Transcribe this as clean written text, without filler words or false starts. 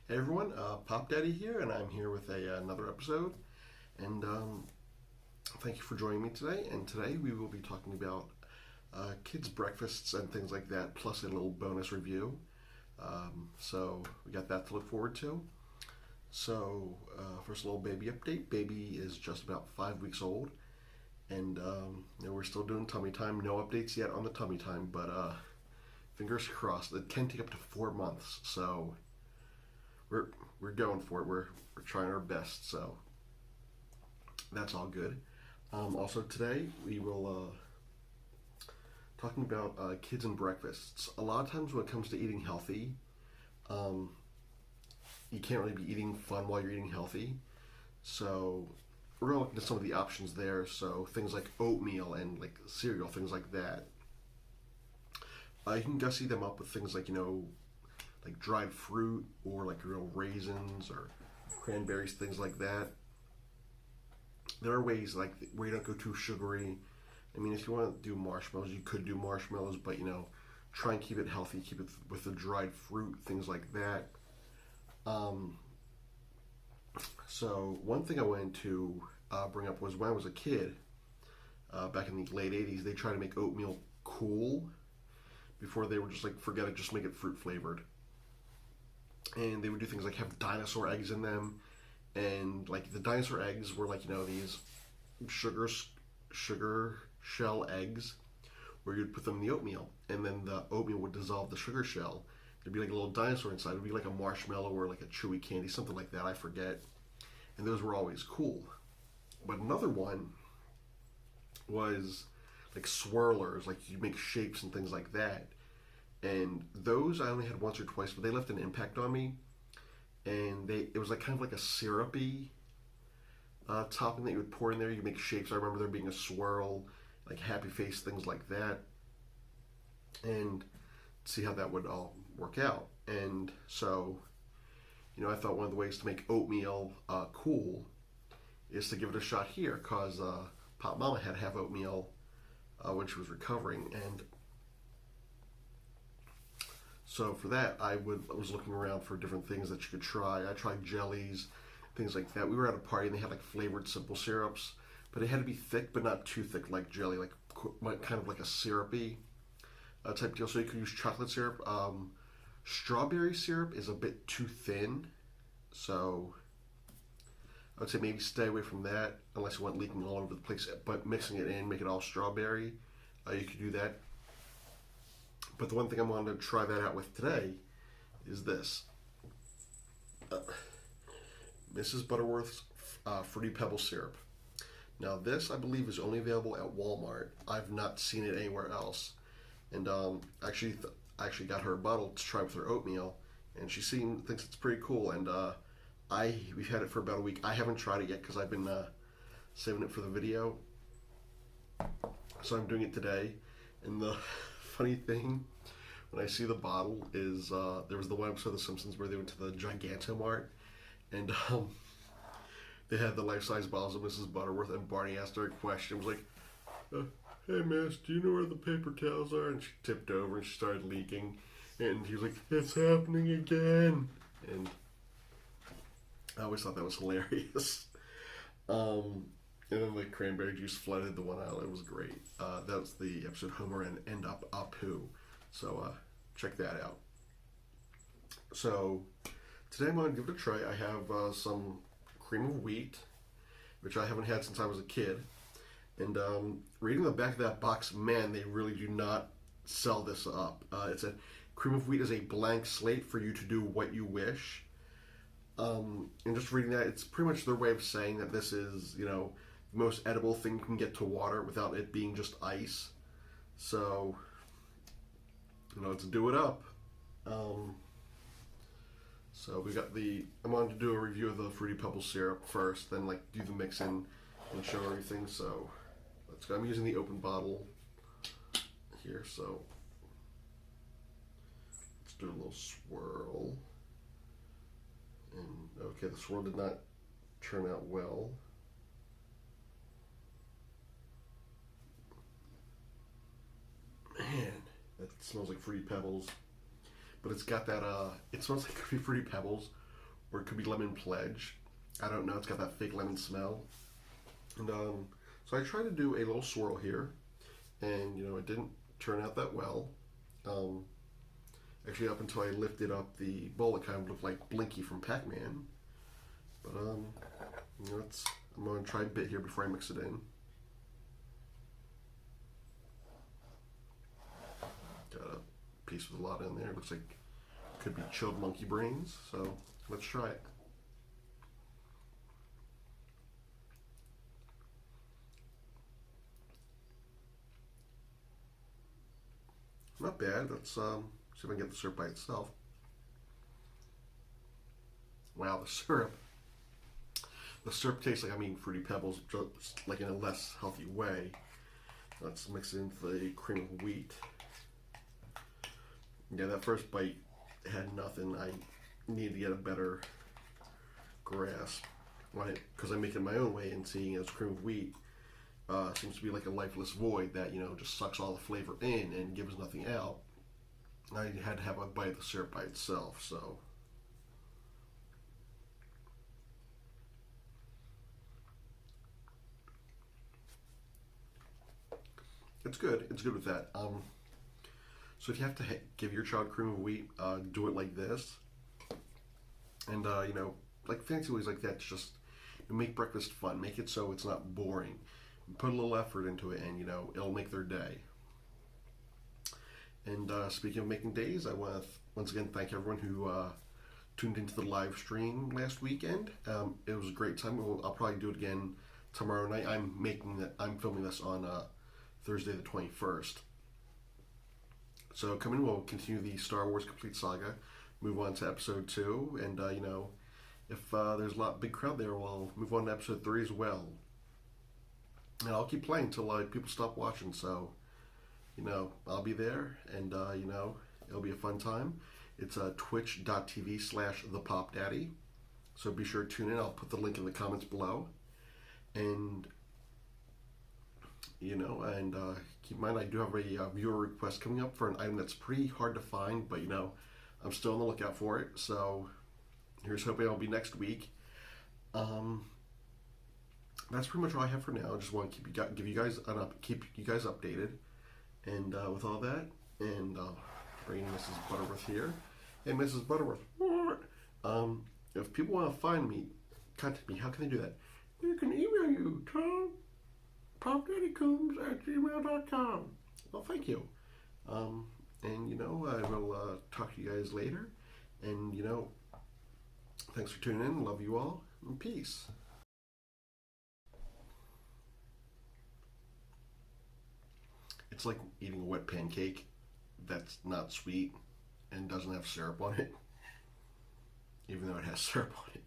Hey everyone, Pop Daddy here, and I'm here with another episode. And thank you for joining me today. And today we will be talking about kids' breakfasts and things like that, plus a little bonus review. So we got that to look forward to. So first, a little baby update. Baby is just about 5 weeks old, and we're still doing tummy time. No updates yet on the tummy time, but fingers crossed. It can take up to 4 months, so we're going for it. We're trying our best, so that's all good. Also today we will talking about kids and breakfasts. A lot of times when it comes to eating healthy, um, you can't really be eating fun while you're eating healthy. So we're gonna look into some of the options there. So things like oatmeal and like cereal, things like that. You can gussy them up with things like like dried fruit or like real raisins or cranberries, things like that. There are ways like where you don't go too sugary. I mean, if you want to do marshmallows, you could do marshmallows, but try and keep it healthy. Keep it with the dried fruit, things like that. Um, so one thing I wanted to bring up was when I was a kid, back in the late '80s, they tried to make oatmeal cool before they were just like forget it, just make it fruit flavored. And they would do things like have dinosaur eggs in them, and like the dinosaur eggs were like these sugar sugar shell eggs where you'd put them in the oatmeal, and then the oatmeal would dissolve the sugar shell. There'd be like a little dinosaur inside. It'd be like a marshmallow or like a chewy candy, something like that. I forget. And those were always cool. But another one was like swirlers, like you make shapes and things like that. And those I only had once or twice, but they left an impact on me. And it was like kind of like a syrupy topping that you would pour in there. You make shapes. I remember there being a swirl, like happy face, things like that, and see how that would all work out. And so, I thought one of the ways to make oatmeal cool is to give it a shot here, cause Pop Mama had to have oatmeal when she was recovering, and so for that, I was looking around for different things that you could try. I tried jellies, things like that. We were at a party and they had like flavored simple syrups, but it had to be thick, but not too thick like jelly, like kind of like a syrupy type deal. So you could use chocolate syrup. Strawberry syrup is a bit too thin, so I would say maybe stay away from that unless you want leaking all over the place. But mixing it in, make it all strawberry, you could do that. But the one thing I wanted to try that out with today is this. Mrs. Butterworth's Fruity Pebble syrup. Now this, I believe, is only available at Walmart. I've not seen it anywhere else. And actually got her a bottle to try with her oatmeal, and she thinks it's pretty cool. And we've had it for about a week. I haven't tried it yet because I've been saving it for the video. So I'm doing it today. And the funny thing when I see the bottle is there was the one episode of The Simpsons where they went to the Gigantomart, and they had the life-size bottles of Mrs. Butterworth, and Barney asked her a question. It was like, "Hey, miss, do you know where the paper towels are?" And she tipped over and she started leaking, and he was like, "It's happening again." And I always thought that was hilarious. And then like cranberry juice flooded the one aisle. It was great. That was the episode Homer and End Up Apu. So check that out. So today I'm going to give it a try. I have some cream of wheat, which I haven't had since I was a kid. And reading the back of that box, man, they really do not sell this up. It said cream of wheat is a blank slate for you to do what you wish. And just reading that, it's pretty much their way of saying that this is, the most edible thing you can get to water without it being just ice. So, let's do it up. So we got I wanted to do a review of the Fruity Pebble syrup first, then like do the mix in and show everything. So let's go. I'm using the open bottle here, so let's do a little swirl. And okay, the swirl did not turn out well. Man, that smells like Fruity Pebbles. But it's got that, it smells like Fruity Pebbles or it could be lemon pledge. I don't know. It's got that fake lemon smell. And so I tried to do a little swirl here, and it didn't turn out that well. Actually, up until I lifted up the bowl, it kind of looked like Blinky from Pac-Man. But I'm going to try a bit here before I mix it in. Got a piece with a lot in there. Looks like it could be chilled monkey brains. So let's try it. Not bad. Let's see if I can get the syrup by itself. Wow, the syrup. The syrup tastes like, Fruity Pebbles, just like in a less healthy way. Let's mix it into the cream of wheat. Yeah, that first bite had nothing. I need to get a better grasp on it because I'm making it my own way, and seeing it as cream of wheat seems to be like a lifeless void that just sucks all the flavor in and gives nothing out. I had to have a bite of the syrup by itself, so. It's good. It's good with that. So if you have to give your child cream of wheat, do it like this. And like fancy ways like that, just make breakfast fun. Make it so it's not boring. Put a little effort into it, and it'll make their day. And speaking of making days, I want to once again thank everyone who tuned into the live stream last weekend. It was a great time. I'll probably do it again tomorrow night. I'm filming this on Thursday the 21st. So coming, we'll continue the Star Wars Complete Saga, move on to Episode 2, and if there's a big crowd there, we'll move on to Episode 3 as well. And I'll keep playing until people stop watching. So I'll be there, and it'll be a fun time. It's twitch.tv/thepopdaddy. So be sure to tune in. I'll put the link in the comments below. And keep in mind I do have a viewer request coming up for an item that's pretty hard to find, but I'm still on the lookout for it. So here's hoping I'll be next week. That's pretty much all I have for now. I just want to keep you guys updated. And with all that, and bringing Mrs. Butterworth here. Hey, Mrs. Butterworth. If people want to find me, contact me. How can they do that? You can email you, Tom. popdaddycoombs@gmail.com. Well, thank you. And I will talk to you guys later. And thanks for tuning in. Love you all, and peace. It's like eating a wet pancake that's not sweet and doesn't have syrup on it, even though it has syrup on it.